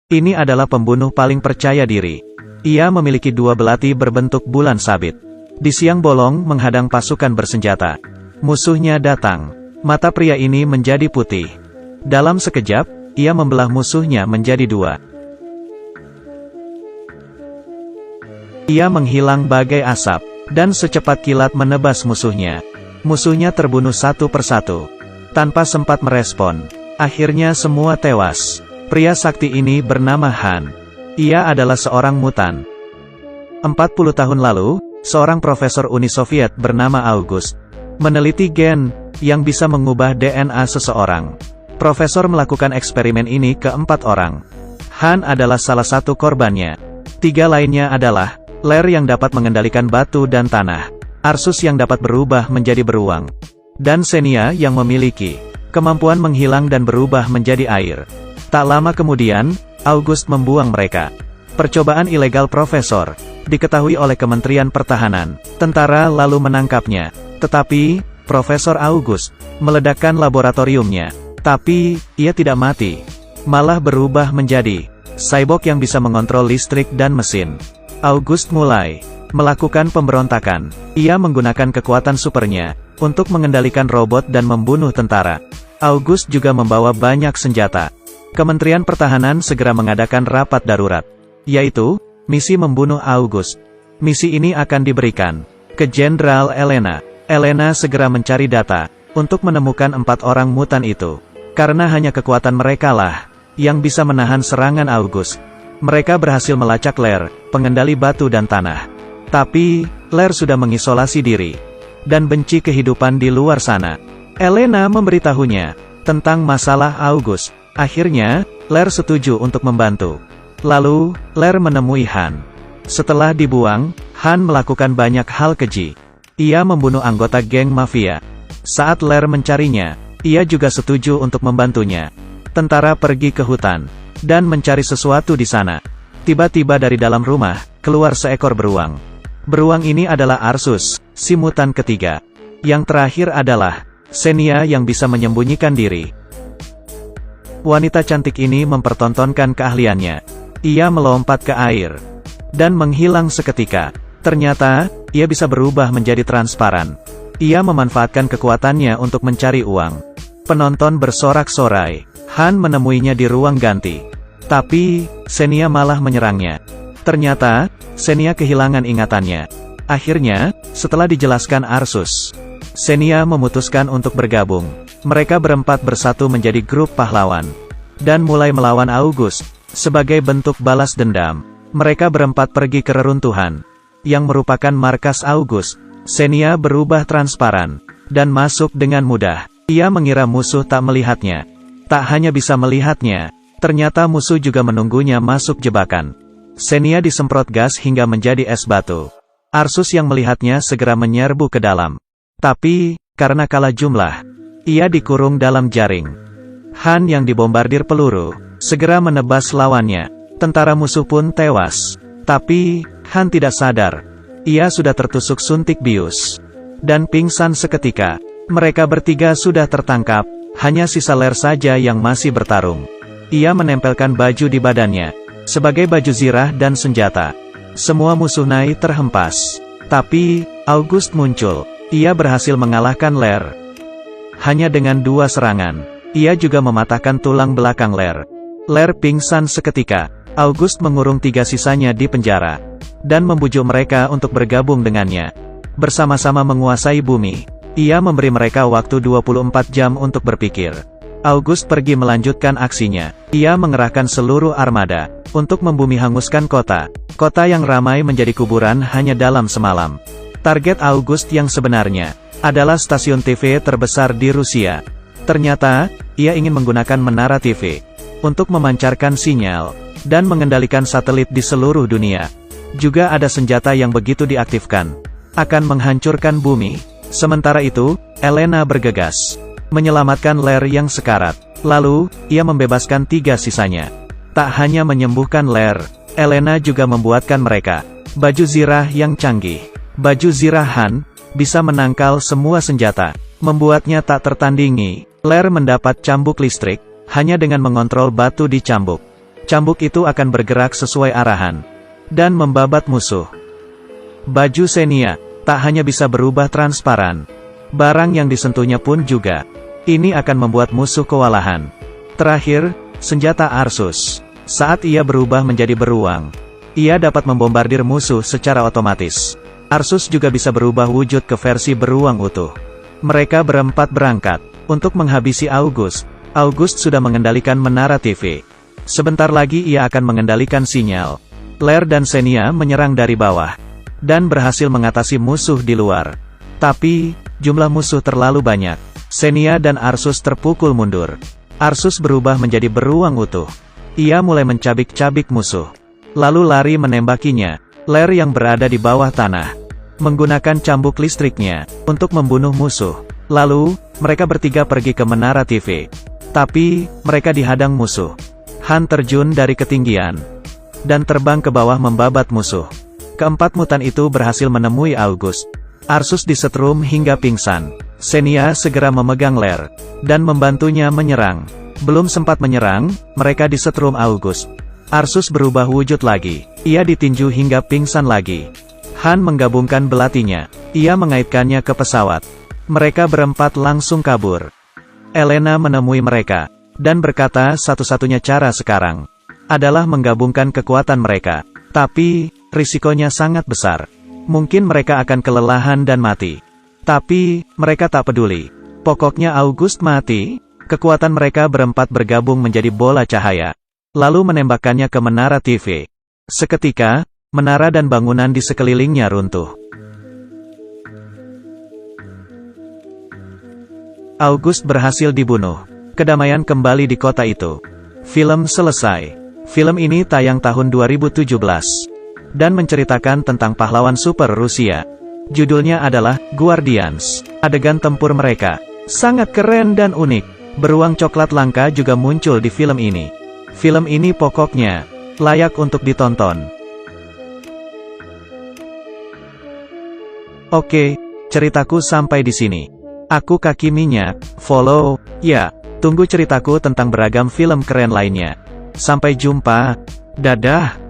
Ini adalah pembunuh paling percaya diri. Ia memiliki dua belati berbentuk bulan sabit. Di siang bolong menghadang pasukan bersenjata. Musuhnya datang. Mata pria ini menjadi putih. Dalam sekejap, ia membelah musuhnya menjadi dua. Ia menghilang bagai asap, dan secepat kilat menebas musuhnya. Musuhnya terbunuh satu persatu. Tanpa sempat merespon. Akhirnya semua tewas. Pria sakti ini bernama Han. Ia adalah seorang mutan. 40 tahun lalu, seorang profesor Uni Soviet bernama August meneliti gen yang bisa mengubah DNA seseorang. Profesor melakukan eksperimen ini ke 4 orang. Han adalah salah satu korbannya. 3 lainnya adalah Ler yang dapat mengendalikan batu dan tanah, Arsus yang dapat berubah menjadi beruang, dan Xenia yang memiliki kemampuan menghilang dan berubah menjadi air. Tak lama kemudian, August membuang mereka. Percobaan ilegal Profesor diketahui oleh Kementerian Pertahanan. Tentara lalu menangkapnya. Tetapi, Profesor August meledakkan laboratoriumnya. Tapi, ia tidak mati. Malah berubah menjadi cyborg yang bisa mengontrol listrik dan mesin. August mulai melakukan pemberontakan. Ia menggunakan kekuatan supernya untuk mengendalikan robot dan membunuh tentara. August juga membawa banyak senjata. Kementerian Pertahanan segera mengadakan rapat darurat, yaitu misi membunuh August. Misi ini akan diberikan ke Jenderal Elena. Elena segera mencari data untuk menemukan 4 orang mutan itu, karena hanya kekuatan mereka lah yang bisa menahan serangan August. Mereka berhasil melacak Ler, pengendali batu dan tanah. Tapi, Ler sudah mengisolasi diri dan benci kehidupan di luar sana. Elena memberitahunya tentang masalah August. Akhirnya, Ler setuju untuk membantu. Lalu, Ler menemui Han. Setelah dibuang, Han melakukan banyak hal keji. Ia membunuh anggota geng mafia. Saat Ler mencarinya, ia juga setuju untuk membantunya. Tentara pergi ke hutan dan mencari sesuatu di sana. Tiba-tiba dari dalam rumah, keluar seekor beruang. Beruang ini adalah Arsus, si mutan ketiga. Yang terakhir adalah Xenia yang bisa menyembunyikan diri. Wanita cantik ini mempertontonkan keahliannya. Ia melompat ke air dan menghilang seketika. Ternyata, ia bisa berubah menjadi transparan. Ia memanfaatkan kekuatannya untuk mencari uang. Penonton bersorak-sorai. Han menemuinya di ruang ganti. Tapi, Xenia malah menyerangnya. Ternyata, Xenia kehilangan ingatannya. Akhirnya, setelah dijelaskan Arsus, Xenia memutuskan untuk bergabung. Mereka berempat bersatu menjadi grup pahlawan dan mulai melawan August. Sebagai bentuk balas dendam, mereka berempat pergi ke reruntuhan yang merupakan markas August. Xenia berubah transparan dan masuk dengan mudah. Ia mengira musuh tak melihatnya. Tak hanya bisa melihatnya, ternyata musuh juga menunggunya masuk jebakan. Xenia disemprot gas hingga menjadi es batu. Arsus yang melihatnya segera menyerbu ke dalam. Tapi, karena kalah jumlah, ia dikurung dalam jaring. Han yang dibombardir peluru segera menebas lawannya. Tentara musuh pun tewas. Tapi, Han tidak sadar. Ia sudah tertusuk suntik bius dan pingsan seketika. Mereka bertiga sudah tertangkap. Hanya sisa Ler saja yang masih bertarung. Ia menempelkan baju di badannya sebagai baju zirah dan senjata. Semua musuh naik terhempas. Tapi, August muncul. Ia berhasil mengalahkan Ler. Hanya dengan 2 serangan. Ia juga mematahkan tulang belakang Ler. Ler pingsan seketika. August mengurung 3 sisanya di penjara dan membujuk mereka untuk bergabung dengannya. Bersama-sama menguasai bumi. Ia memberi mereka waktu 24 jam untuk berpikir. August pergi melanjutkan aksinya. Ia mengerahkan seluruh armada untuk membumi hanguskan kota. Kota yang ramai menjadi kuburan hanya dalam semalam. Target August yang sebenarnya adalah stasiun TV terbesar di Rusia. Ternyata, ia ingin menggunakan menara TV untuk memancarkan sinyal dan mengendalikan satelit di seluruh dunia. Juga ada senjata yang begitu diaktifkan akan menghancurkan bumi. Sementara itu, Elena bergegas menyelamatkan Ler yang sekarat. Lalu, ia membebaskan 3 sisanya. Tak hanya menyembuhkan Ler, Elena juga membuatkan mereka baju zirah yang canggih. Baju zirah Han bisa menangkal semua senjata, membuatnya tak tertandingi. Ler mendapat cambuk listrik hanya dengan mengontrol batu di cambuk. Cambuk itu akan bergerak sesuai arahan dan membabat musuh. Baju Xenia tak hanya bisa berubah transparan, barang yang disentuhnya pun juga. Ini akan membuat musuh kewalahan. Terakhir, senjata Arsus. Saat ia berubah menjadi beruang, ia dapat membombardir musuh secara otomatis. Arsus juga bisa berubah wujud ke versi beruang utuh. Mereka berempat berangkat untuk menghabisi August. August sudah mengendalikan menara TV. Sebentar lagi ia akan mengendalikan sinyal. Lair dan Xenia menyerang dari bawah dan berhasil mengatasi musuh di luar. Tapi, jumlah musuh terlalu banyak. Xenia dan Arsus terpukul mundur. Arsus berubah menjadi beruang utuh. Ia mulai mencabik-cabik musuh, lalu lari menembakinya. Lair yang berada di bawah tanah menggunakan cambuk listriknya untuk membunuh musuh. Lalu, mereka bertiga pergi ke menara TV. Tapi, mereka dihadang musuh. Han terjun dari ketinggian dan terbang ke bawah membabat musuh. Keempat mutan itu berhasil menemui August. Arsus disetrum hingga pingsan. Xenia segera memegang Lair dan membantunya menyerang. Belum sempat menyerang, mereka disetrum August. Arsus berubah wujud lagi. Ia ditinju hingga pingsan lagi. Han menggabungkan belatinya. Ia mengaitkannya ke pesawat. Mereka berempat langsung kabur. Elena menemui mereka dan berkata satu-satunya cara sekarang adalah menggabungkan kekuatan mereka. Tapi, risikonya sangat besar. Mungkin mereka akan kelelahan dan mati. Tapi, mereka tak peduli. Pokoknya August mati. Kekuatan mereka berempat bergabung menjadi bola cahaya, lalu menembakkannya ke menara TV. Seketika, menara dan bangunan di sekelilingnya runtuh. August berhasil dibunuh. Kedamaian kembali di kota itu. Film selesai. Film ini tayang tahun 2017 dan menceritakan tentang pahlawan super Rusia. Judulnya adalah Guardians. Adegan tempur mereka sangat keren dan unik. Beruang coklat langka juga muncul di film ini. Film ini pokoknya layak untuk ditonton. Oke, ceritaku sampai di sini. Aku Kaki Minyak. Follow ya. Tunggu ceritaku tentang beragam film keren lainnya. Sampai jumpa. Dadah.